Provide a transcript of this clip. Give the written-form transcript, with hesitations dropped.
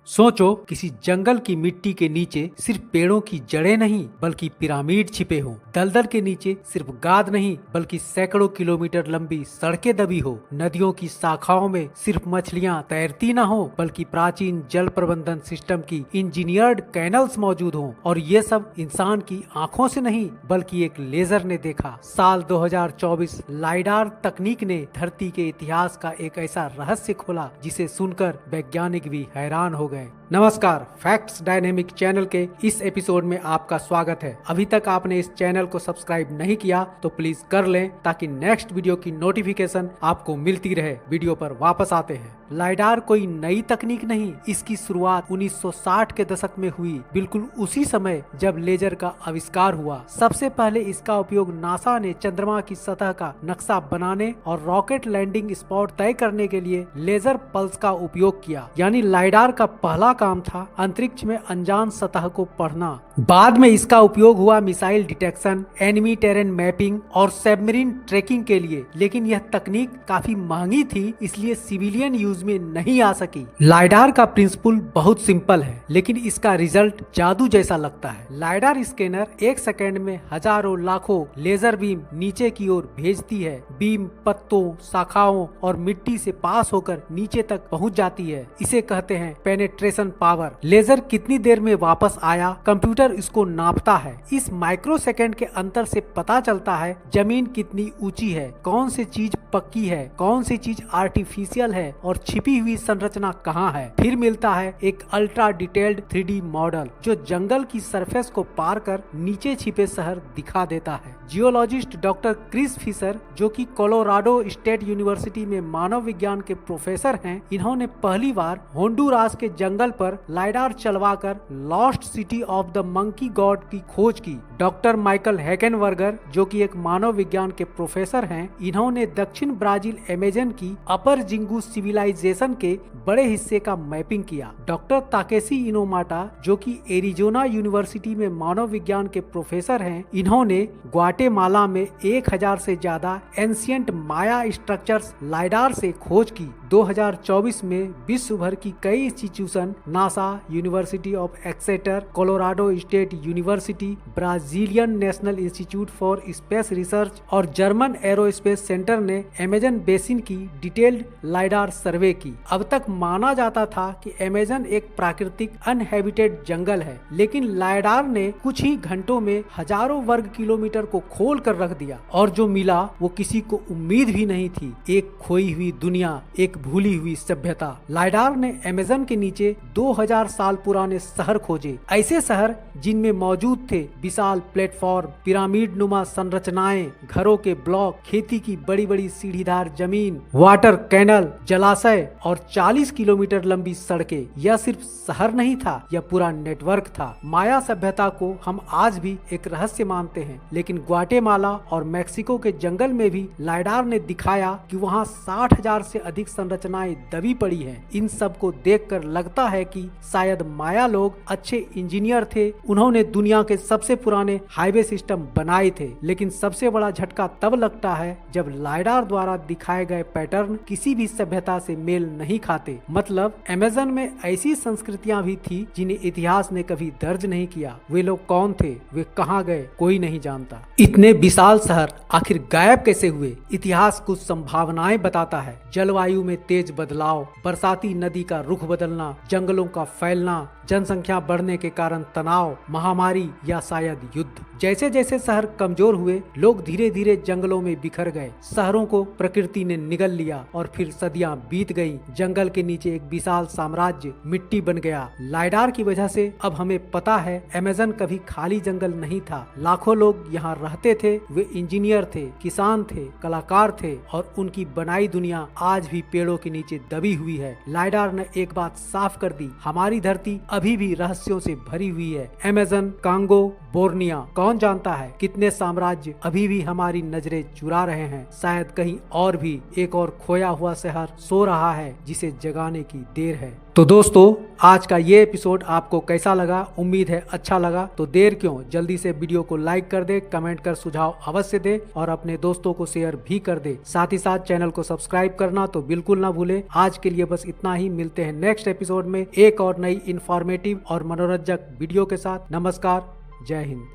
सोचो किसी जंगल की मिट्टी के नीचे सिर्फ पेड़ों की जड़ें नहीं बल्कि पिरामिड छिपे हों। दलदल के नीचे सिर्फ गाद नहीं बल्कि सैकड़ों किलोमीटर लंबी सड़कें दबी हो। नदियों की शाखाओं में सिर्फ मछलियां तैरती न हो बल्कि प्राचीन जल प्रबंधन सिस्टम की इंजीनियर्ड कैनल्स मौजूद हों। और ये सब इंसान की आंखों से नहीं बल्कि एक लेजर ने देखा। साल 2024 लाइडार तकनीक ने धरती के इतिहास का एक ऐसा रहस्य खोला जिसे सुनकर वैज्ञानिक भी हैरान हो गए। नमस्कार, फैक्ट्स डायनेमिक चैनल के इस एपिसोड में आपका स्वागत है। अभी तक आपने इस चैनल को सब्सक्राइब नहीं किया तो प्लीज कर लें ताकि नेक्स्ट वीडियो की नोटिफिकेशन आपको मिलती रहे। वीडियो पर वापस आते हैं। लाइडार कोई नई तकनीक नहीं, इसकी शुरुआत 1960 के दशक में हुई, बिल्कुल उसी समय जब लेजर का आविष्कार हुआ। सबसे पहले इसका उपयोग नासा ने चंद्रमा की सतह का नक्शा बनाने और रॉकेट लैंडिंग स्पॉट तय करने के लिए लेजर पल्स का उपयोग किया। यानी लाइडार का पहला काम था अंतरिक्ष में अनजान सतह को पढ़ना। बाद में इसका उपयोग हुआ missile detection, enemy terrain mapping और सबमरीन ट्रैकिंग के लिए। लेकिन यह तकनीक काफी महंगी थी, इसलिए सिविलियन यूज में नहीं आ सकी। लाइडार का प्रिंसिपल बहुत सिंपल है लेकिन इसका रिजल्ट जादू जैसा लगता है। लाइडार स्कैनर एक सेकेंड में हजारों लाखों लेजर बीम नीचे की ओर भेजती है। बीम पत्तों, शाखाओं और मिट्टी से पास होकर नीचे तक पहुंच जाती है। इसे कहते हैं पेनेट्रेशन पावर। लेजर कितनी देर में वापस आया, कंप्यूटर इसको नापता है। इस माइक्रो सेकेंड के अंतर से पता चलता है जमीन कितनी ऊंची है, कौन सी चीज पक्की है, कौन सी चीज आर्टिफिशियल है और छिपी हुई संरचना कहाँ है। फिर मिलता है एक अल्ट्रा डिटेल्ड 3D मॉडल जो जंगल की सरफेस को पार कर नीचे छिपे शहर दिखा देता है। जियोलॉजिस्ट डॉक्टर क्रिस फिशर, जो कि कोलोराडो स्टेट यूनिवर्सिटी में मानव विज्ञान के प्रोफेसर हैं, इन्होंने पहली बार होंडुरास के जंगल पर लाइडार चलवाकर lost city of the monkey god की खोज की। डॉक्टर माइकल हैकेनबर्गर, जो कि एक मानव विज्ञान के प्रोफेसर हैं, इन्होंने दक्षिण ब्राजील अमेजन की अपर जिंगू सिविलाइजेशन के बड़े हिस्से का मैपिंग किया। डॉक्टर ताकेशी इनोमाटा, जो कि एरिजोना यूनिवर्सिटी में मानव विज्ञान के प्रोफेसर हैं, इन्होंने ग्वाटेमाला में 1000 से ज्यादा एंशिएंट माया स्ट्रक्चर्स लाइडार से खोज की। 2024 में विश्व भर की कई institution, NASA, university of Exeter, Colorado state university, Brazilian national institute for space research और जर्मन एरोस्पेस सेंटर ने अमेजन बेसिन की डिटेल्ड लाइडार सर्वे की। अब तक माना जाता था कि अमेजन एक प्राकृतिक अनहैबिटेड जंगल है, लेकिन लाइडार ने कुछ ही घंटों में हजारों वर्ग किलोमीटर को खोल कर रख दिया और जो मिला वो किसी को उम्मीद भी नहीं थी। एक खोई हुई दुनिया, एक भूली हुई सभ्यता। लाइडार ने अमेजन के नीचे 2000 साल पुराने शहर खोजे, ऐसे शहर जिनमें मौजूद थे विशाल प्लेटफॉर्म, पिरामिड नुमा संरचनाएं, घरों के ब्लॉक, खेती की बड़ी बड़ी सीढ़ीदार जमीन, वाटर कैनल, जलाशय और 40 किलोमीटर लंबी सड़कें। यह सिर्फ शहर नहीं था, यह पूरा नेटवर्क था। माया सभ्यता को हम आज भी एक रहस्य मानते हैं, लेकिन ग्वाटेमाला और मेक्सिको के जंगल में भी लाइडार ने दिखाया कि वहाँ 60,000 से अधिक संरचनाएं दबी पड़ी हैं। इन सब को देखकर लगता है कि शायद माया लोग अच्छे इंजीनियर थे, उन्होंने दुनिया के सबसे पुराने हाईवे सिस्टम बनाए थे। लेकिन सबसे बड़ा झटका तब लगता है जब लाइडार द्वारा दिखाए गए पैटर्न किसी भी सभ्यता से मेल नहीं खाते। मतलब अमेजन में ऐसी संस्कृतियां भी थी जिन्हें इतिहास ने कभी दर्ज नहीं किया। वे लोग कौन थे, वे कहां गए, कोई नहीं जानता। इतने विशाल शहर आखिर गायब कैसे हुए? इतिहास कुछ संभावनाएं बताता है। जलवायु में तेज बदलाव, बरसाती नदी का रुख बदलना, जंगलों का फैलना, जनसंख्या बढ़ने के कारण तनाव, महामारी या शायद युद्ध। जैसे जैसे शहर कमजोर हुए, लोग धीरे धीरे जंगलों में बिखर गए। शहरों को प्रकृति ने निगल लिया और फिर सदियां बीत गई। जंगल के नीचे एक विशाल साम्राज्य मिट्टी बन गया। लाइडार की वजह से अब हमें पता है अमेजन कभी खाली जंगल नहीं था। लाखों लोग यहाँ रहते थे। वे इंजीनियर थे, किसान थे, कलाकार थे और उनकी बनाई दुनिया आज भी पेड़ों के नीचे दबी हुई है। लाइडार ने एक बात साफ कर दी, हमारी धरती अभी भी रहस्यों से भरी हुई है। अमेजन, कांगो, बोर्निया, कौन जानता है कितने साम्राज्य अभी भी हमारी नजरें चुरा रहे हैं। शायद कहीं और भी एक और खोया हुआ शहर सो रहा है जिसे जगाने की देर है। तो दोस्तों, आज का ये एपिसोड आपको कैसा लगा? उम्मीद है अच्छा लगा। तो देर क्यों, जल्दी से वीडियो को लाइक कर दे, कमेंट कर सुझाव अवश्य दे और अपने दोस्तों को शेयर भी कर दे। साथ ही साथ चैनल को सब्सक्राइब करना तो बिल्कुल ना भूले। आज के लिए बस इतना ही। मिलते हैं नेक्स्ट एपिसोड में एक और नई इंफॉर्मेटिव और मनोरंजक वीडियो के साथ। नमस्कार, जय हिंद।